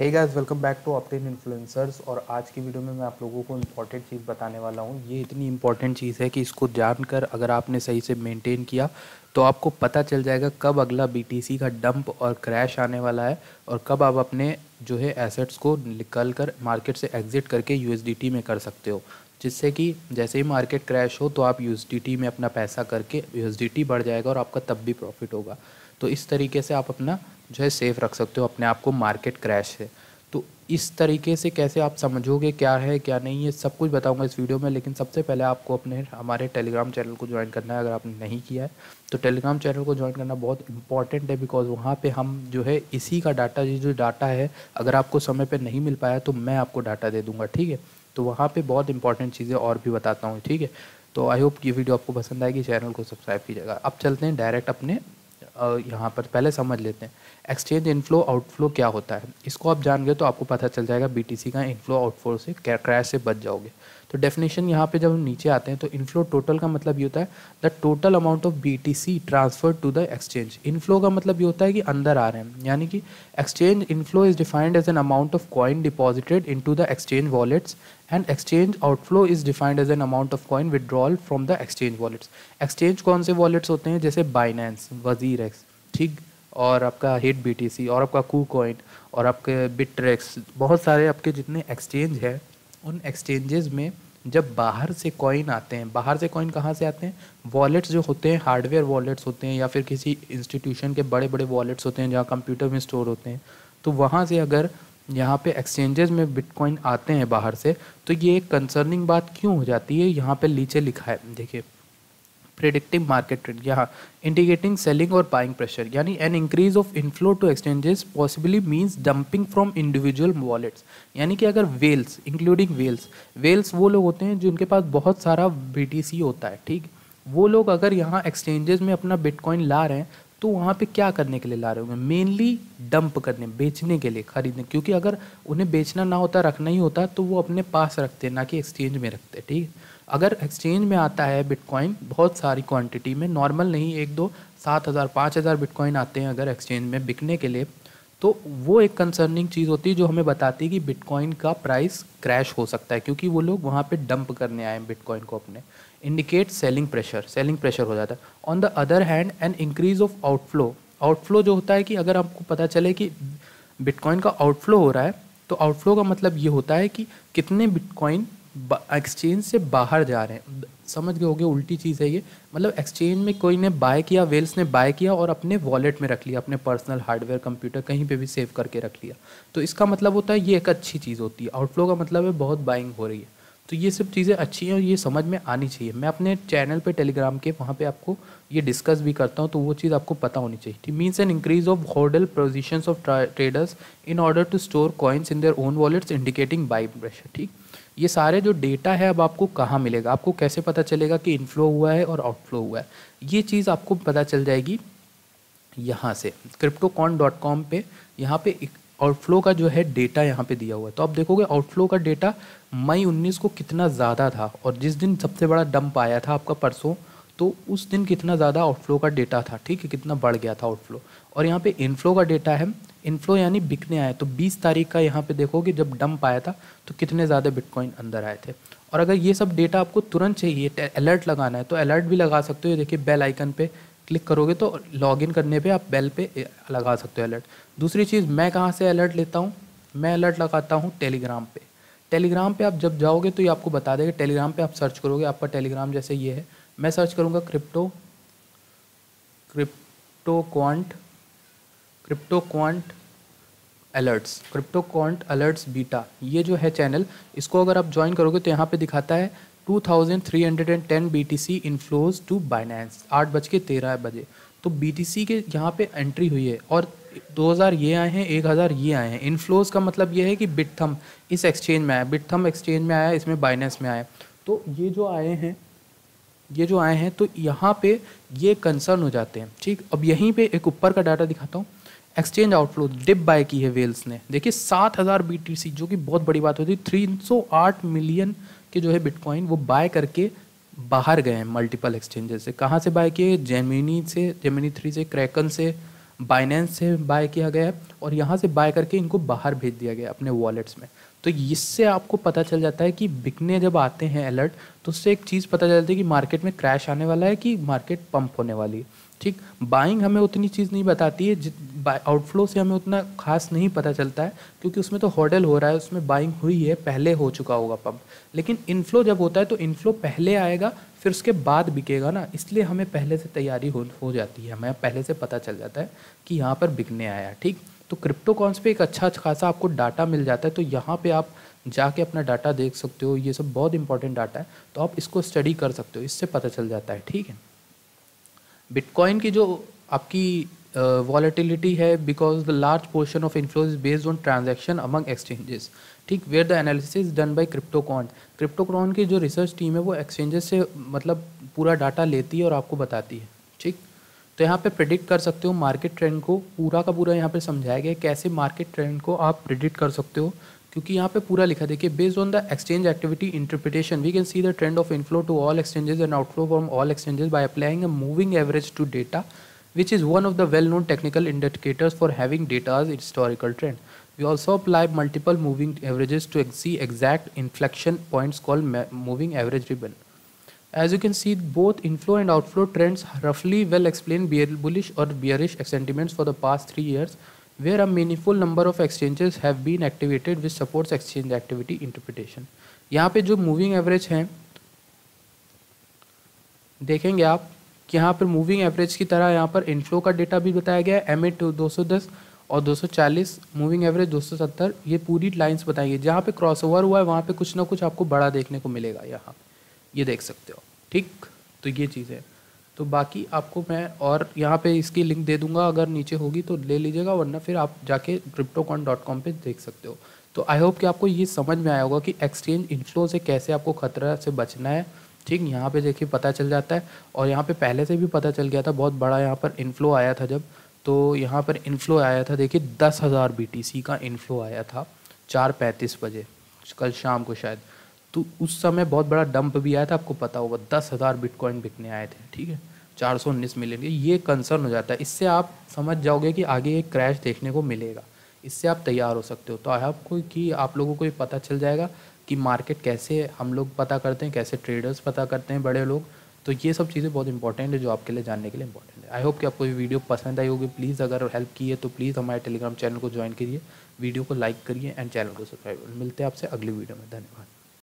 Hey guys, welcome back to Opten influencers. और आज की वीडियो में मैं आप लोगों को इम्पॉर्टेंट चीज़ बताने वाला हूँ। ये इतनी इम्पॉर्टेंट चीज़ है कि इसको जानकर अगर आपने सही से मेंटेन किया तो आपको पता चल जाएगा कब अगला बीटीसी का डंप और क्रैश आने वाला है और कब आप अपने जो है एसेट्स को निकल कर मार्केट से एग्जिट करके यूएसडीटी में कर सकते हो, जिससे कि जैसे ही मार्केट क्रैश हो तो आप यूएसडीटी में अपना पैसा करके यूएसडीटी बढ़ जाएगा और आपका तब भी प्रॉफिट होगा। तो इस तरीके से आप अपना जो है सेफ रख सकते हो अपने आप को मार्केट क्रैश से। तो इस तरीके से कैसे आप समझोगे क्या है क्या नहीं, ये सब कुछ बताऊंगा इस वीडियो में। लेकिन सबसे पहले आपको अपने हमारे टेलीग्राम चैनल को ज्वाइन करना है। अगर आपने नहीं किया है तो टेलीग्राम चैनल को ज्वाइन करना बहुत इंपॉर्टेंट है, बिकॉज वहाँ पे हम जो है इसी का डाटा, ये जो डाटा है अगर आपको समय पे नहीं मिल पाया तो मैं आपको डाटा दे दूँगा, ठीक है। तो वहाँ पे बहुत इंपॉर्टेंट चीज़ें और भी बताता हूँ, ठीक है। तो आई होप ये वीडियो आपको पसंद आएगी, चैनल को सब्सक्राइब कीजिएगा। अब चलते हैं डायरेक्ट अपने यहाँ पर पहले समझ लेते हैं एक्सचेंज इनफ्लो आउटफ्लो क्या होता है। इसको आप जान गए तो आपको पता चल जाएगा बीटीसी का इनफ्लो आउटफ्लो से क्रैश से बच जाओगे। तो डेफिनेशन यहाँ पे जब हम नीचे आते हैं तो इनफ्लो टोटल का मतलब ये होता है the total amount of BTC transfer to the exchange. Inflow का मतलब ये होता है कि अंदर आ रहे हैं, यानी कि exchange inflow is defined as an amount of coin deposited into the exchange wallets and exchange outflow is defined as an amount of coin withdrawal from the exchange wallets. Exchange कौन से वॉलेट्स होते हैं? जैसे Binance, वजीर x, ठीक, और आपका hit BTC और आपका कू कॉइन और आपके बिट्रेक्स, बहुत सारे आपके जितने एक्सचेंज है उन एक्सचेंजेस में जब बाहर से कॉइन आते हैं, बाहर से कॉइन कहाँ से आते हैं? वॉलेट्स जो होते हैं, हार्डवेयर वॉलेट्स होते हैं या फिर किसी इंस्टीट्यूशन के बड़े बड़े वॉलेट्स होते हैं जहाँ कंप्यूटर में स्टोर होते हैं। तो वहाँ से अगर यहाँ पे एक्सचेंजेस में बिटकॉइन आते हैं बाहर से, तो ये एक कंसर्निंग बात क्यों हो जाती है? यहाँ पे नीचे लिखा है, देखिए, प्रिडिक्टिंग मार्केट ट्रेंड, यहाँ इंडिकेटिंग सेलिंग और बाइंग प्रेशर, यानी an increase of inflow to exchanges possibly means dumping from individual wallets. यानी कि अगर वेल्स, इंक्लूडिंग वेल्स, वेल्स वो लोग होते हैं जिनके पास बहुत सारा बीटीसी होता है, ठीक, वो लोग अगर यहाँ एक्सचेंजेस में अपना बिटकॉइन ला रहे हैं तो वहाँ पे क्या करने के लिए ला रहे होंगे? मेनली डंप करने, बेचने के लिए, खरीदने। क्योंकि अगर उन्हें बेचना ना होता, रखना ही होता, तो वो अपने पास रखते, ना कि एक्सचेंज में रखते, ठीक। अगर एक्सचेंज में आता है बिटकॉइन बहुत सारी क्वांटिटी में, नॉर्मल नहीं, 1 2 7,000 5,000 बिटकॉइन आते हैं अगर एक्सचेंज में बिकने के लिए, तो वो एक कंसर्निंग चीज़ होती है जो हमें बताती है कि बिटकॉइन का प्राइस क्रैश हो सकता है, क्योंकि वो लोग वहाँ पे डंप करने आए हैं बिटकॉइन को अपने। Indicate selling pressure, selling pressure हो जाता है। On the other hand N increase of outflow, outflow जो होता है कि अगर आपको पता चले कि बिटकॉइन का आउटफ्लो हो रहा है, तो आउटफ्लो का मतलब ये होता है कि कितने बिटकॉइन एक्सचेंज से बाहर जा रहे हैं। समझ गए होगे, उल्टी चीज़ है ये। मतलब एक्सचेंज में कोई ने बाय किया, वेल्स ने बाय किया और अपने वॉलेट में रख लिया, अपने पर्सनल हार्डवेयर कंप्यूटर कहीं पे भी सेव करके रख लिया, तो इसका मतलब होता है ये एक अच्छी चीज़ होती है। आउटफ्लो का मतलब है बहुत बाइंग हो रही है। तो ये सब चीज़ें अच्छी हैं और ये समझ में आनी चाहिए। मैं अपने चैनल पे टेलीग्राम के वहाँ पे आपको ये डिस्कस भी करता हूँ, तो वो चीज़ आपको पता होनी चाहिए। ठीक, means an increase of hodl positions of traders in order to store coins in their own wallets indicating buying pressure. ठीक, ये सारे जो डेटा है अब आपको कहाँ मिलेगा, आपको कैसे पता चलेगा कि इनफ्लो हुआ है और आउटफ्लो हुआ है? ये चीज़ आपको पता चल जाएगी यहाँ से cryptocon.com पे। यहाँ पे आउटफ्लो का जो है डेटा यहाँ पे दिया हुआ है, तो आप देखोगे आउटफ्लो का डेटा मई 19 को कितना ज़्यादा था, और जिस दिन सबसे बड़ा डंप आया था आपका परसों, तो उस दिन कितना ज़्यादा आउटफ्लो का डेटा था, ठीक है, कितना बढ़ गया था आउटफ्लो। और यहाँ पे इनफ्लो का डेटा है, इनफ्लो यानी बिकने आए, तो 20 तारीख का यहाँ पे देखोगे जब डंप आया था तो कितने ज़्यादा बिटकॉइन अंदर आए थे। और अगर ये सब डेटा आपको तुरंत चाहिए, अलर्ट लगाना है, तो अलर्ट भी लगा सकते हो। देखिए बेल आइकन पे क्लिक करोगे तो लॉगिन करने पे आप बेल पे लगा सकते हो अलर्ट। दूसरी चीज़, मैं कहाँ से अलर्ट लेता हूँ? मैं अलर्ट लगाता हूँ टेलीग्राम पे। टेलीग्राम पे आप जब जाओगे तो ये आपको बता देगा। टेलीग्राम पे आप सर्च करोगे, आपका टेलीग्राम जैसे ये है, मैं सर्च करूँगा crypto quant alerts, crypto quant alerts beta, ये जो है चैनल, इसको अगर आप ज्वाइन करोगे तो यहाँ पे दिखाता है 2310 BTC इनफ्लोज टू बाइनेंस, 8:13 तो BTC के यहाँ पे एंट्री हुई है, और 2000 ये आए हैं, 1000 ये आए हैं। इनफ्लोज का मतलब ये है कि बिटथम इस एक्सचेंज में आया, बिटथम एक्सचेंज में आया, इसमें बाइनेंस में आया। तो ये जो आए हैं, ये जो आए हैं, तो यहाँ पे ये कंसर्न हो जाते हैं। ठीक, अब यहीं पे एक ऊपर का डाटा दिखाता हूँ। एक्सचेंज आउटफ्लो डिप बाय की है वेल्स ने, देखिए 7000 BTC, जो कि बहुत बड़ी बात होती है। 308 मिलियन के जो है बिटकॉइन वो बाय करके बाहर गए हैं मल्टीपल एक्सचेंजेस से। कहाँ से बाय किए? जेमिनी से, जेमिनी 3 से, क्रैकन से, बाइनेंस से बाय किया गया है और यहाँ से बाय करके इनको बाहर भेज दिया गया अपने वॉलेट्स में। तो इससे आपको पता चल जाता है कि बिकने जब आते हैं अलर्ट, तो उससे एक चीज़ पता चलती है कि मार्केट में क्रैश आने वाला है कि मार्केट पंप होने वाली है। ठीक, बाइंग हमें उतनी चीज़ नहीं बताती है, आउटफ्लो से हमें उतना खास नहीं पता चलता है, क्योंकि उसमें तो हॉडल हो रहा है, उसमें बाइंग हुई है, पहले हो चुका होगा पंप। लेकिन इनफ्लो जब होता है तो इनफ्लो पहले आएगा, फिर उसके बाद बिकेगा ना, इसलिए हमें पहले से तैयारी हो जाती है, हमें पहले से पता चल जाता है कि यहाँ पर बिकने आया। ठीक, तो क्रिप्टो कॉइन्स पे एक अच्छा खासा आपको डाटा मिल जाता है, तो यहाँ पे आप जाके अपना डाटा देख सकते हो, ये सब बहुत इंपॉर्टेंट डाटा है, तो आप इसको स्टडी कर सकते हो, इससे पता चल जाता है। ठीक है, बिटकॉइन की जो आपकी वॉलेटिलिटी है, because the large portion of inflow is based on transaction among exchanges. ठीक, where the analysis done by CryptoQuant. CryptoQuant की जो रिसर्च टीम है वो एक्सचेंजेस से मतलब पूरा डाटा लेती है और आपको बताती है। ठीक, तो यहाँ पे प्रिडिक्ट कर सकते हो मार्केट ट्रेंड को, पूरा का पूरा यहाँ पे समझाया गया है कैसे मार्केट ट्रेंड को आप प्रिडिक्ट कर सकते हो, क्योंकि यहाँ पे पूरा लिखा, देखिए, based on the exchange activity interpretation we can see the trend of inflow to all exchanges and outflow from all exchanges by applying a moving average to data, which is one of the well-known technical indicators for having data's historical trend. We also apply multiple moving averages to see exact inflection points called moving average ribbon. As you can see, both inflow and outflow trends roughly well explain bullish or bearish sentiments for the past 3 years, where a meaningful number of exchanges have been activated which supports exchange activity interpretation. यहाँ पे जो moving average हैं देखेंगे आप कि यहाँ पर moving average की तरह यहाँ पर इनफ्लो का डेटा भी बताया गया है, M8 210 और 240, मूविंग एवरेज 270, ये पूरी लाइंस बताई गई। जहाँ पे क्रॉसओवर हुआ है वहाँ पे कुछ ना कुछ आपको बड़ा देखने को मिलेगा, यहाँ ये देख सकते हो। ठीक, तो ये चीज़ है, तो बाकी आपको मैं और यहाँ पे इसकी लिंक दे दूंगा, अगर नीचे होगी तो ले लीजिएगा, वरना फिर आप जाके cryptocon.com पे देख सकते हो। तो आई होप कि आपको ये समझ में आया होगा कि एक्सचेंज इनफ्लो से कैसे आपको खतरा से बचना है। ठीक, यहाँ पे देखिए पता चल जाता है, और यहाँ पे पहले से भी पता चल गया था, बहुत बड़ा यहाँ पर इनफ्लो आया था जब, तो यहाँ पर इनफ्लो आया था, देखिए 10,000 BTC का इनफ्लो आया था 4:35 बजे कल शाम को शायद, तो उस समय बहुत बड़ा डंप भी आया था, आपको पता होगा 10,000 बिटकॉइन बिकने आए थे। ठीक है, 419 मिलियन, ये कंसर्न हो जाता है, इससे आप समझ जाओगे कि आगे एक क्रैश देखने को मिलेगा, इससे आप तैयार हो सकते हो। तो आई होप को कि आप लोगों को ये पता चल जाएगा कि मार्केट कैसे हम लोग पता करते हैं, कैसे ट्रेडर्स पता करते हैं बड़े लोग, तो ये सब चीज़ें बहुत इंपॉर्टेंट है जो आपके लिए जानने के लिए इंपॉर्टेंट है। आई होप कि आपको ये वीडियो पसंद आई होगी। प्लीज़ अगर हेल्प की है तो प्लीज़ हमारे टेलीग्राम चैनल को ज्वाइन करिए, वीडियो को लाइक करिए एंड चैनल को सब्सक्राइब। मिलते हैं आपसे अगली वीडियो में, धन्यवाद।